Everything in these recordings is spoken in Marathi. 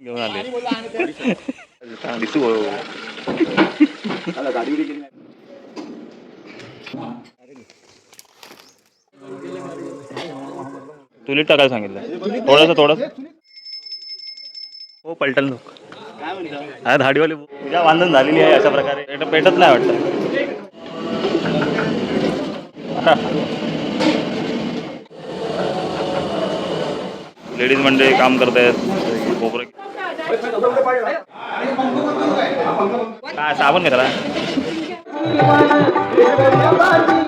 घेऊन आले. तुला टाकायला सांगितलं थोडंसं. हो पलटल लोक हा धाडीवाली पूजा बांधून झालेली आहे अशा प्रकारे. पेटत नाही वाटतं. लेडीज मंडळी काम करतायत. काय साबण घेतला.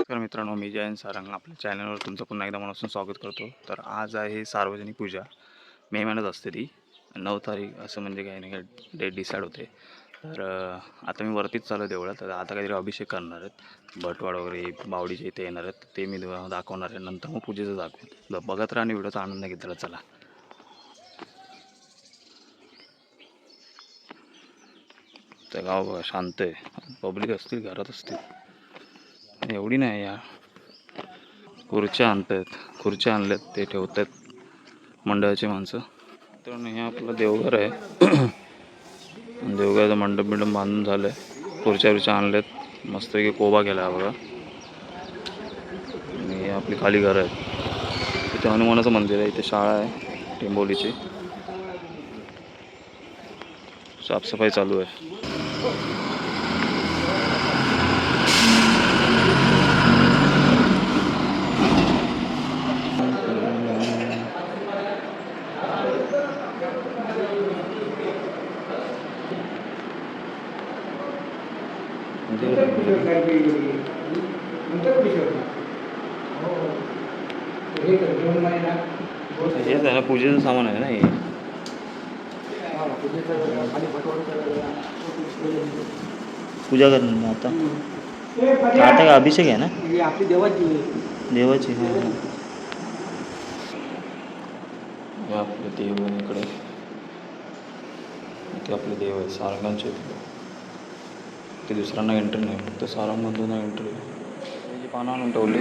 तर मित्रांनो, मी जयंत सारंग आपल्या चॅनलवर तुमचं पुन्हा एकदा मनापासून स्वागत करतो. तर आज आहे सार्वजनिक पूजा. मे महिन्यात असते ती 9 तारीख असं म्हणजे काही नाही काय डेट डिसाईड होते. तर आता मी वरतीच चालू देवळात. तर आता काहीतरी अभिषेक करणार आहेत. भटवाड वगैरे बावडीचे इथे येणार आहेत. ते मी दाखवणार आहे. नंतर मग पूजेचं दाखवेन. बघत राहा आणि व्हिडिओचा आनंद घेतला. चला. तर गाव बघा शांत आहे. पब्लिक असतील घरात असतील. एवढी नाही या. खुर्च्या आणल्यात ते ठेवत आहेत मंडळाची माणसं. तर हे आपलं देवघर आहे. देवघराचं मंडप बांधून झालं आहे. खुर्च्या आणल्यात. मस्तपैकी कोबा केला आहे बघा. आणि हे आपली खाली घरं आहेत. इथे हनुमानाचं मंदिर आहे. इथे शाळा आहे टेंबोलीची. साफसफाई चालू आहे. हेच आहे ना पूजेचं सामान आहे ना हे. पूजा करणं आता का अभिषेक आहे ना आपली देवाची आपले देव आहे इकडे. इथे आपले देव आहे सारंगांचे. ते दुसऱ्यांना एंट्री नाही फक्त सारंगबंधूंना एंट्री. त्याची पानं आणून ठेवली.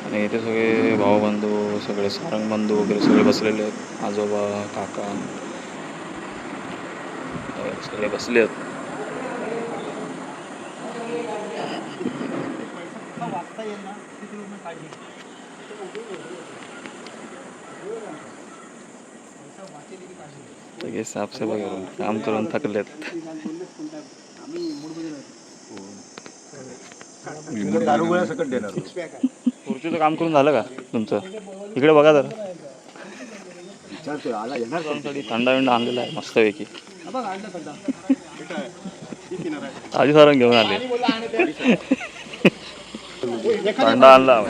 आणि इथे सगळे भावबंधू सगळे सारंगबंधू वगैरे सगळे बसलेले आहेत. आजोबा काका सगळे बसले आहेत. सगळे साफसफाई करून काम करून थकलेत. खुर्चीचं काम करून झालं का तुमचं. इकडे बघा जरा. थंडा आणलेला आहे मस्तपैकी. आधी सारंग घेऊन आले. थंडा आणला.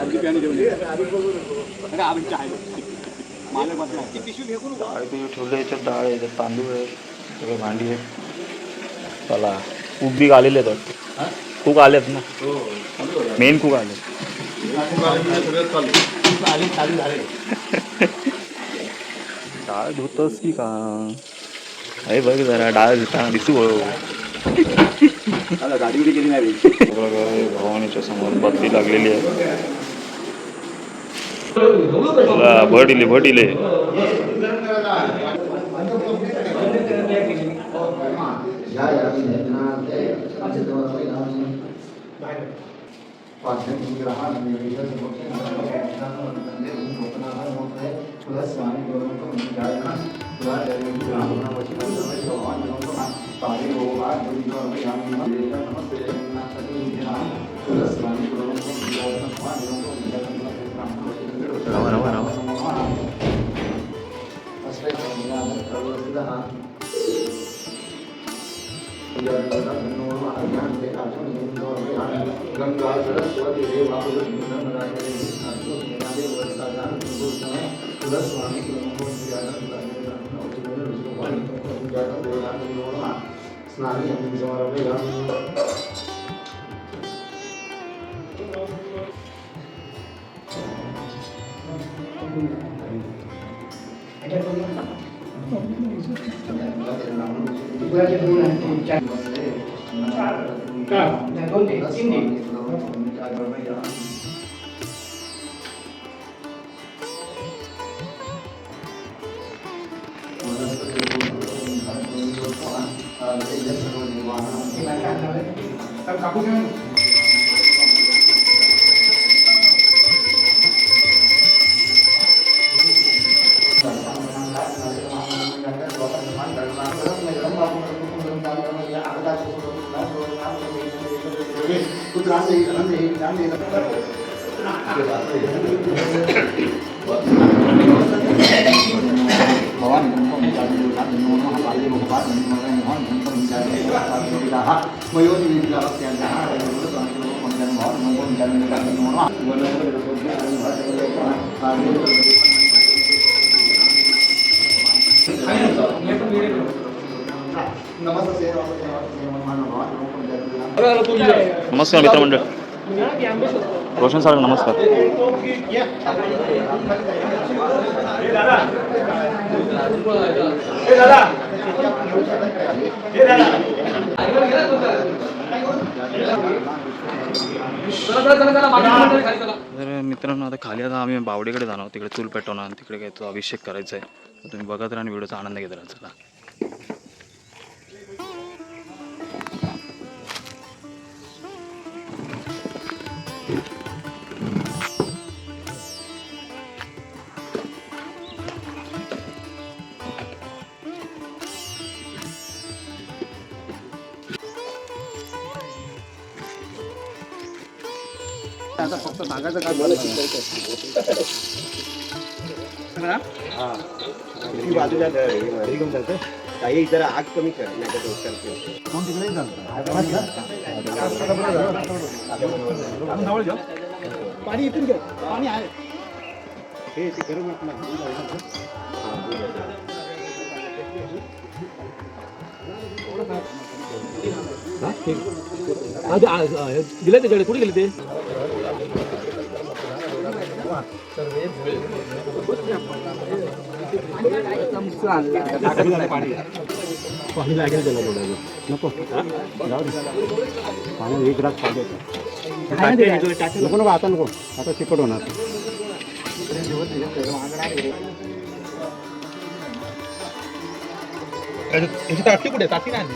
डाळ ठेवले. याच्यात डाळ आहे, तांदूळ आहे, सगळे भांडी आहेत. चला कूक बी आलेले आहेत. कूक आलेत ना. मेन कूक आले. डाळ धुतस की का अरे बघ जरा डाळ धुताना दिसू. भवानीच्या समोर बत्ती लागलेली आहे. भट इले गंगा सरस्वती नमस्कार मित्रमंडळ. रोशन सर नमस्कार. तर मित्रांनो आता खाली आता आम्ही बावडीकडे जाणार आहोत. तिकडे चूल पेटवणार आणि तिकडे काय तो अभिषेक करायचा आहे. तर तुम्ही बघत राहा आणि व्हिडिओचा आनंद घेत राहा. चला. आता फक्त सांगायचं काय बोलायचं बाजूला घरी घेऊन जायचं काही जरा आग कमी कर कोण तिकडे पाणी इथून घ्या पाणी आहे हे ते करू दिले त्याच्याकडे कुठे गेले ते पाणी लागेल त्याला बोलायचं नको पाणी एक ग्लास पाहिजे नको नको आता नको आता चिकट होणार याची टाकी कुठे टाकी नाही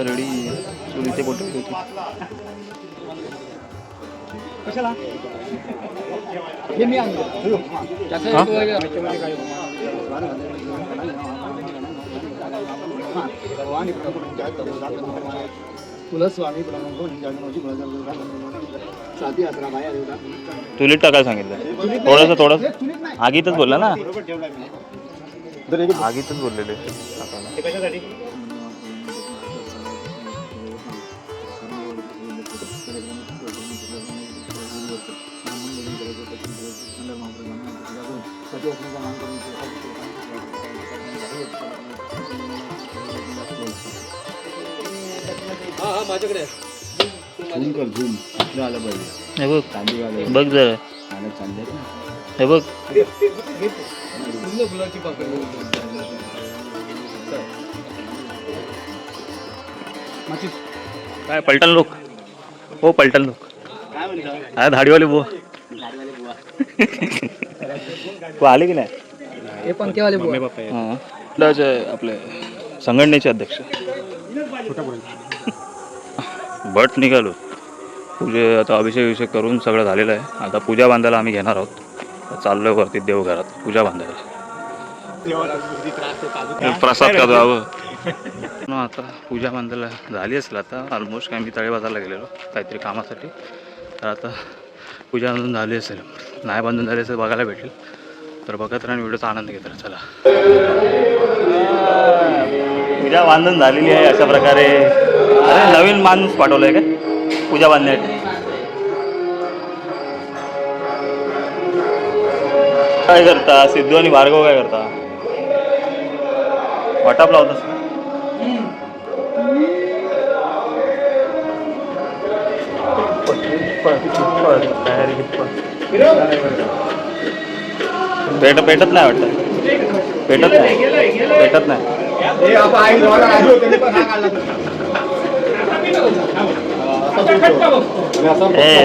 रेडी चुलीचे बोट होती कशाला हे मी आणलं स्वामी चुलीत टाकायला सांगितलं. थोडंसं आगीतच बोलला ना. आगीतच बोललेले माझ्याकडे झूम कर झूम आलं पाहिजे. हे बघ कांदी वाले बघ जरा चांगले हे बघ काय पलटण लोक हो पलटण लोक काय धाडीवाले बुवा आले की नाही हे पंखेवाले हां आपले संघटनेचे अध्यक्ष भट निघालो. आता अभिषेक करून सगळं झालेलं आहे. आता पूजा बांधायला आम्ही घेणार आहोत. चाललोय वरती देवघरात पूजा बांधायला. प्रसाद का जावं. आता पूजा बांधायला झाली असेल. आता ऑलमोस्ट काय मी तळे बाजारला गेलेलो काहीतरी कामासाठी. तर आता पूजा बांधून झाली असेल. नाही बांधून झाली असेल बघायला भेटेल. तर बघत राहा व्हिडिओचा आनंद घेत राहा. चला पूजा बांधून झालेली आहे अशा प्रकारे. अरे नवीन माणूस पाठवलाय काय पूजा बांधण्यासाठी. काय करता सिद्धू आणि भार्गव काय करता. वाटाप लावतास पेटत नाही वाटतं. पेटत नाही.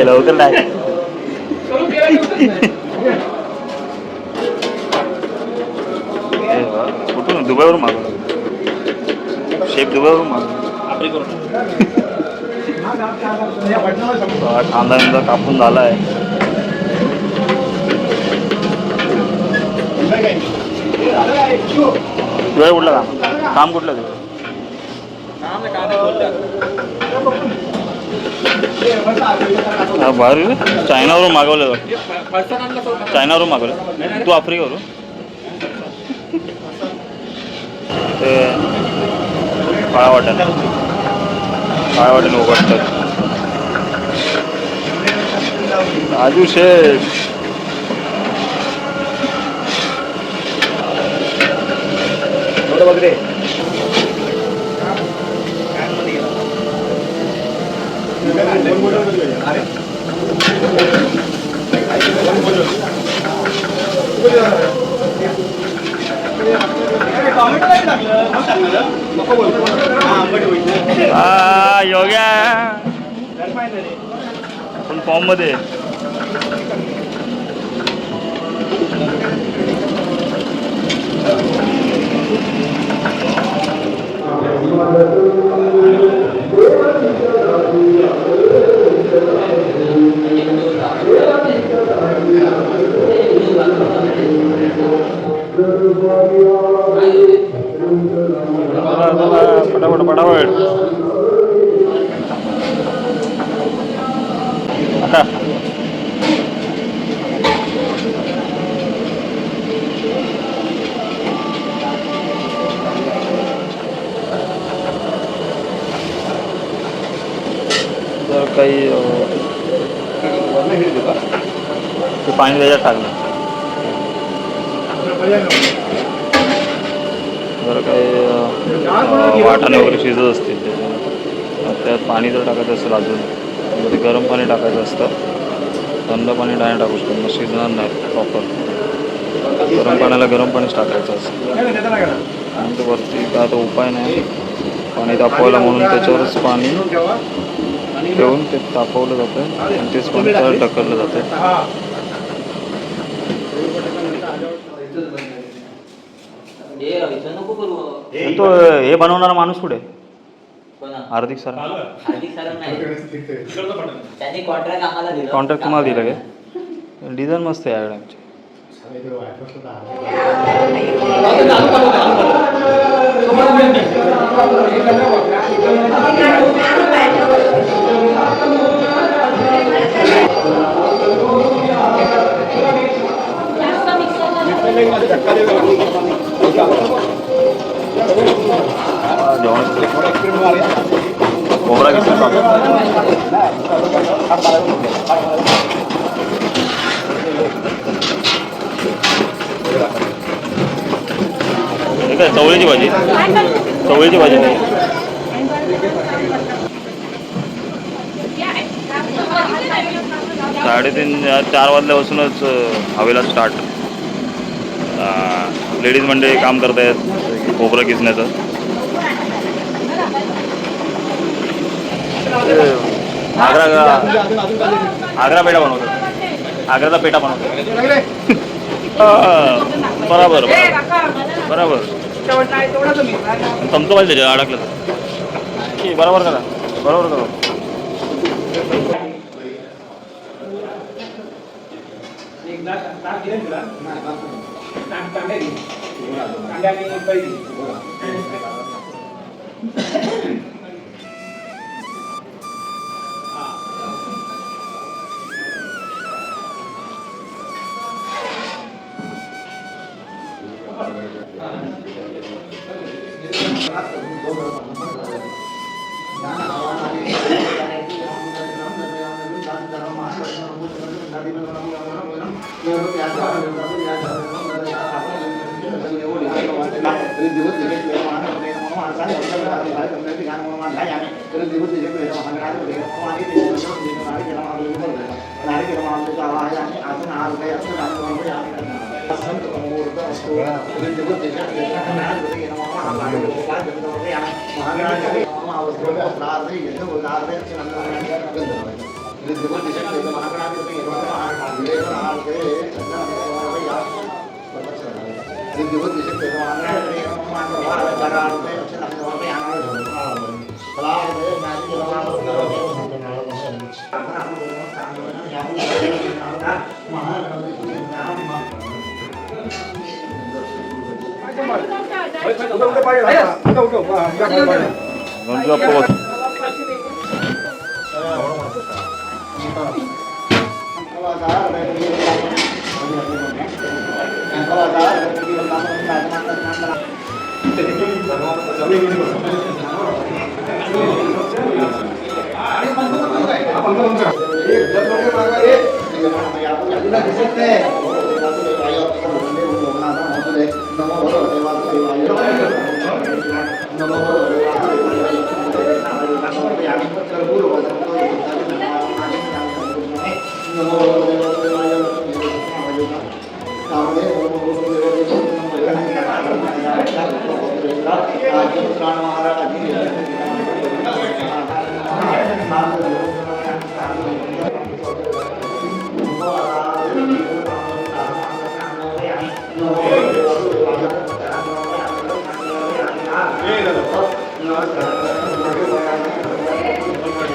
लवकर नाही. कुठून दुबईवरून मागवलं. शेप दुबईवरून मागवलं. कांदा बिंदा कापून झाला आहे. वेळ कुठलं काम कुठलं भारी चायनावरून मागवलं. चायनावरून मागवलं. तू आफ्रिकावरून. ते काळा वाट्याने उघडतात. राजू शेठ वगैरे योग्या पण फॉर्म मध्ये पटापट आता जर काही पाणी त्याच्यात टाकलं. जर काही वाटाणे वगैरे शिजत असतील त्यात पाणी जर टाकायचं असेल अजून ते गरम पाणी टाकायचं असतं. थंड पाणी नाही टाकू शकत मग शिजणार नाही प्रॉपर. गरम पाण्याला गरम पाणीच टाकायचं असतं. आणि ते वरती काय आता उपाय नाही पाणी तापवायला म्हणून त्याच्यावरच पाणी ठेवून ते तापवलं जातं आणि तेच पाणी त्यावर ढकललं जातं. तो हे बनवणारा माणूस कुठे. हार्दिक सर. कॉन्ट्रॅक्ट तुम्हाला दिलं काय. डिझाईन मस्त आहे याकडे. खोबरा किती काय चवळीची भाजी. चवळीची भाजी नाही. 3:30-4 वाजल्यापासूनच हवेला स्टार्ट. लेडीज मंडळी काम करतायत खोबरं किसण्याचं. आग्रा पेढा बनवतात. आग्र्याचा पेढा बनवतात. बरोबर चमचं पाहिजे त्याच्या अडकलं तर बरोबर करा.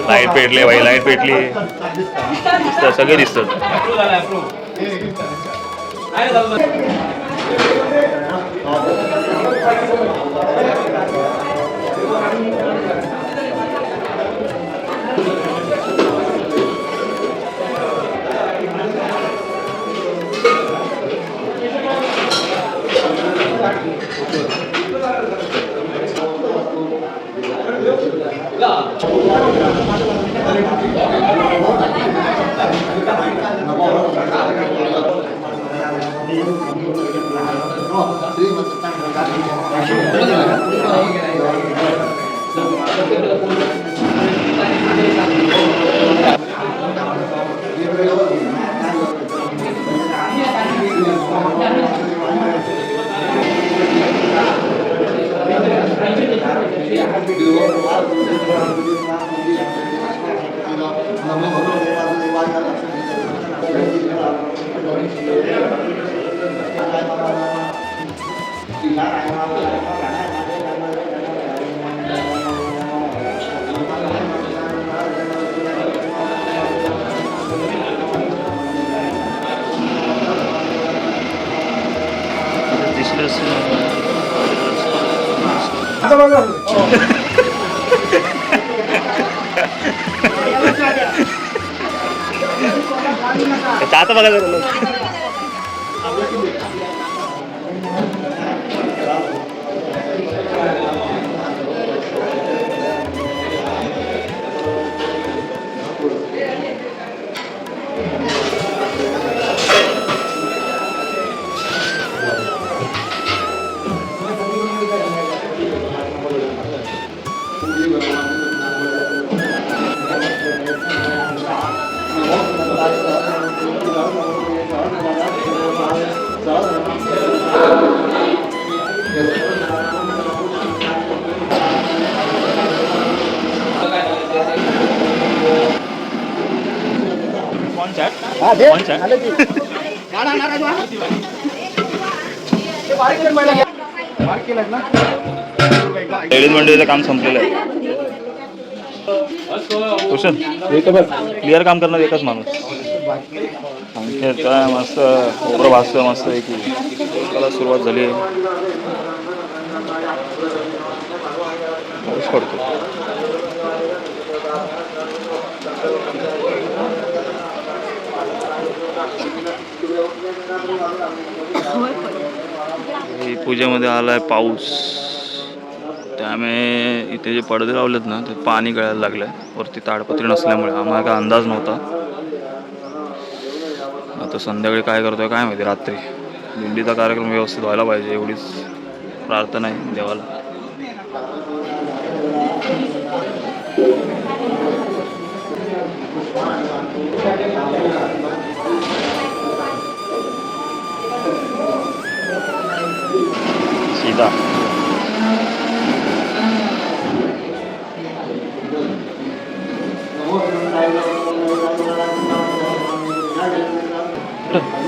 लाईट पेटले बाई, लाईट पेटली. दिसतं, सगळे दिसतात. आता बघा लेडीज मंडळीचं काम संपलेलं आहे. कुशन क्लिअर काम करणार एकच माणूस. आणखी काय मस्त खोबरं भाजतं मस्त आहे की त्याला सुरुवात झाली आहे. पाऊस पडतो. पूजेमध्ये आलाय पाऊस, त्यामुळे इथे जे पडदे लावलेत ना ते पाणी गळायला लागलंय. वरती ताडपत्री नसल्यामुळे आम्हाला काय अंदाज नव्हता. आता संध्याकाळी काय करतोय काय माहिती. रात्री दिंडीचा कार्यक्रम व्यवस्थित व्हायला पाहिजे एवढीच प्रार्थना आहे देवाला. सीधा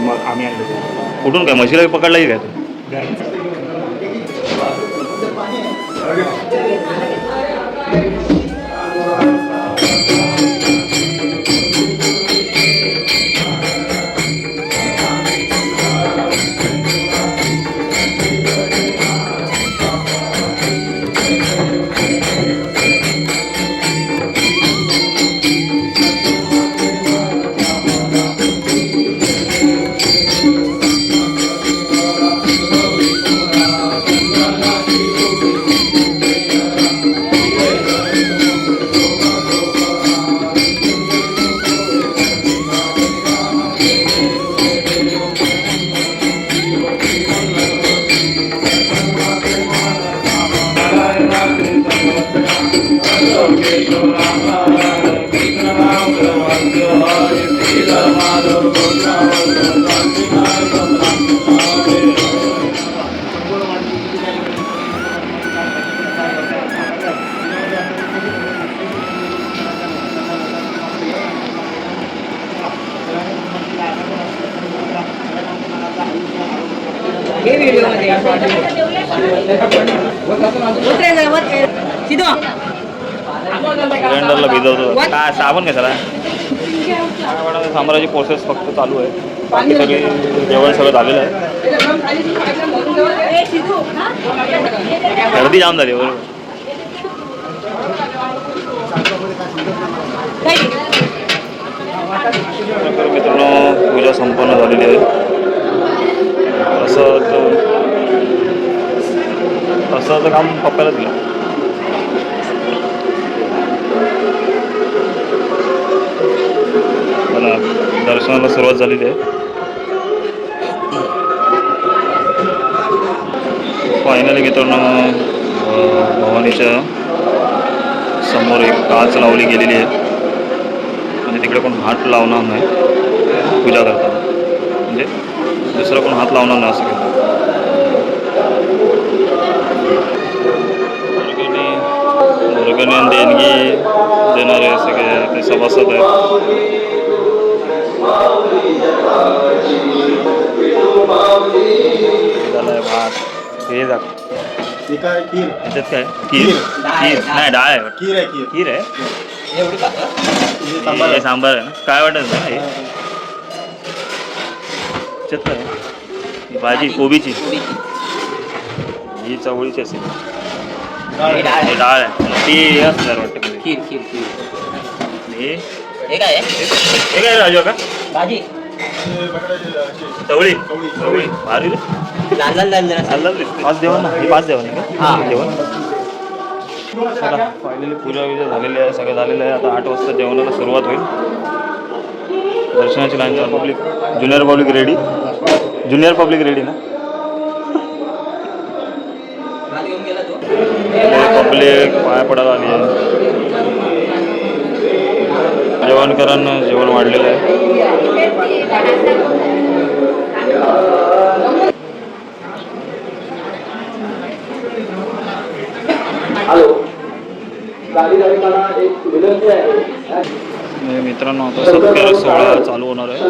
मग आम्ही कुठून काय म्हशीला पकडला की काय? सिलेंडरला भिजवतो काय साबण काय सरा साम्राज्याची प्रोसेस फक्त चालू आहे. बाकी सगळे जेवण सगळं झालेलं आहे. गर्दी जाम झाली बरोबर. मित्रांनो पूजा संपन्न झालेली आहे. असं काम पप्पाला दिलं. दर्शनाला सुरुवात झालेली आहे. फायनली मित्रांनो भवानीच्या समोर एक काच लावली गेलेली आहे. म्हणजे तिकडे कोण हात लावणार नाही पूजा करताना. म्हणजे दुसरा कोण हात लावणार नाही असं केलं. वर्गणी देणगी देणारे सगळे ते सभासद आहेत. भात हे याच्यात काय खीर खीर नाही डाळ आहे. खीर आहे हे सांबार आहे ना. काय वाटत ना याच्यात काय भाजी कोबीची ही चवळीची असेल. हे डाळ आहे ती असणार वाटतं. खीर खीर खीर हे काय राजू का भाजी चवळी चवळी भारी लाल लाल लाल पाच जेवण ना हे पाच जेवण आहे का जेवण. फायनली पूजा विजा झालेली आहे सगळं झालेलं आहे. आता 8 वाजता जेवणाला सुरुवात होईल. दर्शनाची line public junior public ready ना. पब्लिक पाया पडायला आली आहे. जेवणकरांना जेवण वाढलेलं आहे. मित्रांनो आता सत्कार सोहळा चालू होणार आहे.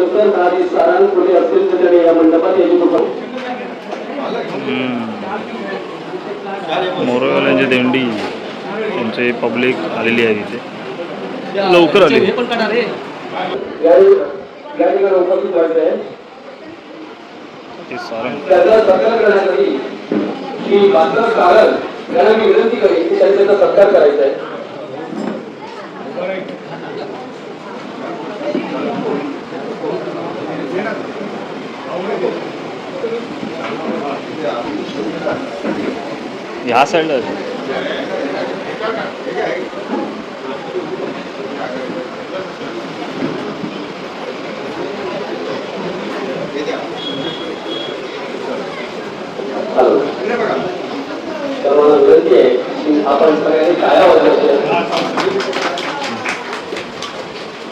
मोरगावल्यांची दिंडी त्यांची पब्लिक आलेली आहे तिथे. लवकर आले. ते सारंग विनंती करेन की त्यांचा सत्कार करायचा आहे. ह्या साईडला तर मला विनंती आहे की आपण सगळ्यांनी टाळ्या वाजवायच्या.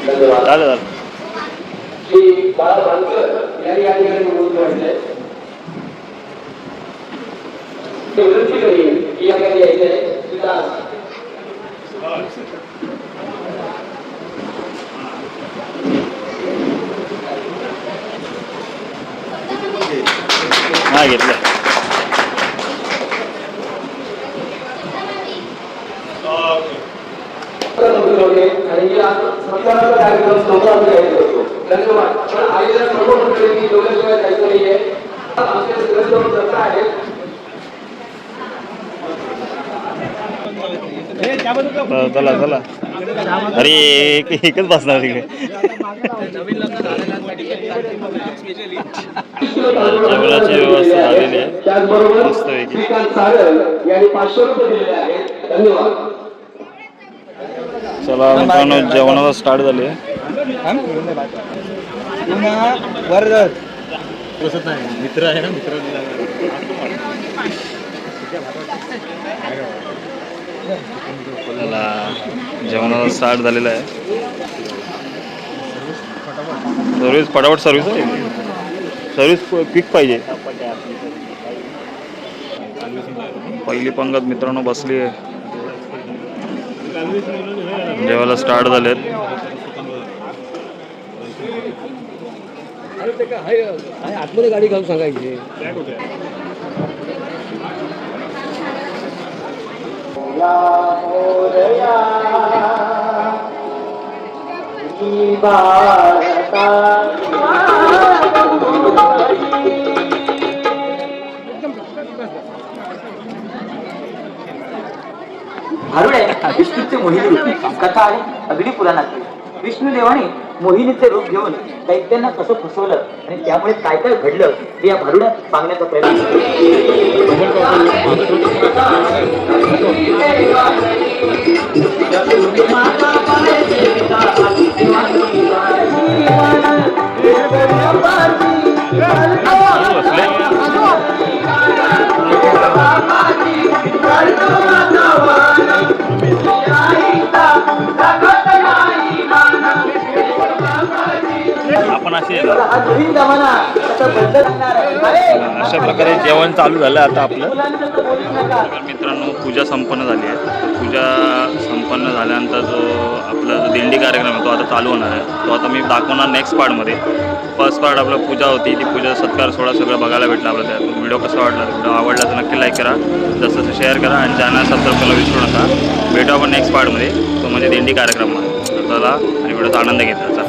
धन्यवाद. झालं. श्री बाळा भानकर यांनी या ठिकाणी बोलून वाटलंय. ते विनंती करीन की या ठिकाणी यायचंय. हा घेतलं. आणि या सत्काराचा कार्यक्रम संपला जायचं. धन्यवाद. पण आईला सर्व मंडळींनी लोकांशिवाय जायचं नाहीये. आमच्या सगळ्यांजवळ दत्त आहे. चला चला. अरे एकच बसणार तिकडे. जेवणाची व्यवस्था झालेली आहे. त्याचबरोबर मस्तपैकी. श्रीकांत सारंग यांनी 500 रुपये दिलेले आहेत. धन्यवाद. चला मित्रांनो, जेवणाला स्टार्ट झाले. मित्र आहे ना, मित्र चला जेवणाला स्टार्ट झालेलं आहे. सर्विस फटाफट सर्विस आहे. सर्विस क्विक पाहिजे. पहिली पंगत मित्रांनो बसली आहे. जेवायला स्टार्ट झालेत. आतमध्ये गाडी घालून सांगायची. भारुडे विष्णूचे मोहिनी कथा आहे अग्नी पुराणातली. विष्णुदेवाने मोहिनीचे रूप घेऊन दैत्यांना कसं फसवलं आणि त्यामुळे काय काय घडलं हे या भारुड्यात सांगण्याचा प्रयत्न आपण अशा प्रकारे जेवण चालू झालं आता आपलं. मित्रांनो पूजा संपन्न झाली आहे. पूजा संपन्न झाल्यानंतर जो आपला जो दिंडी कार्यक्रम आहे तो आता चालू होणार आहे. तो आता मी दाखवणार नेक्स्ट पार्टमध्ये. फर्स्ट पार्ट आपलं पूजा होती, ती पूजा सत्कार सोहळा सगळं बघायला भेटला आपल्याला. त्यात व्हिडिओ कसा वाटला, व्हिडिओ आवडला तर नक्की लाईक करा, जसं शेअर करा आणि चॅनल सबस्क्राईब करायला विसरू नका. भेटू आपण नेक्स्ट पार्टमध्ये, तो म्हणजे दिंडी कार्यक्रम. चला आणि व्हिडिओचा आनंद घेतला.